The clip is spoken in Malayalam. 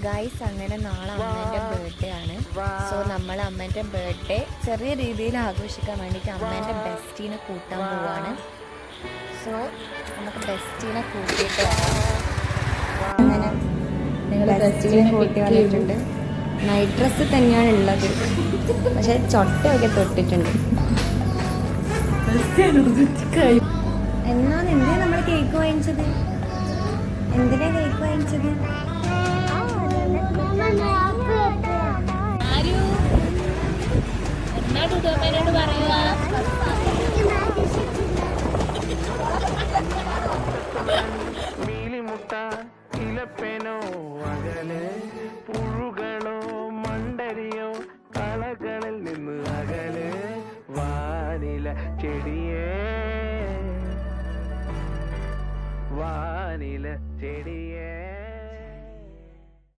ഗൈസ് അങ്ങനെ നാളെ അമ്മേൻ്റെ ബർത്ത്ഡേ ആണ്. സോ നമ്മൾ അമ്മേൻ്റെ ബർത്ത്ഡേ ചെറിയ രീതിയിൽ ആഘോഷിക്കാൻ വേണ്ടിയിട്ട് അമ്മേൻ്റെ ബെസ്റ്റീനെ കൂട്ടാൻ പോവാണ്. സോ നമുക്ക് ബെസ്റ്റീനെ കൂട്ടിയിട്ട് വരാം. അങ്ങനെ ഞങ്ങൾ ബെസ്റ്റീനെ കൂട്ടി വന്നിട്ടുണ്ട്. നൈറ്റ് ഡ്രസ്സ് തന്നെയാണ് ഉള്ളത്, പക്ഷെ ചൊട്ടയൊക്കെ തൊട്ടിട്ടുണ്ട്. എന്നാണ് എന്തിനാ നമ്മൾ കേക്ക് വാങ്ങിച്ചത്? എന്തിനാ കേക്ക് വാങ്ങിച്ചത്? എന്നോട് പറ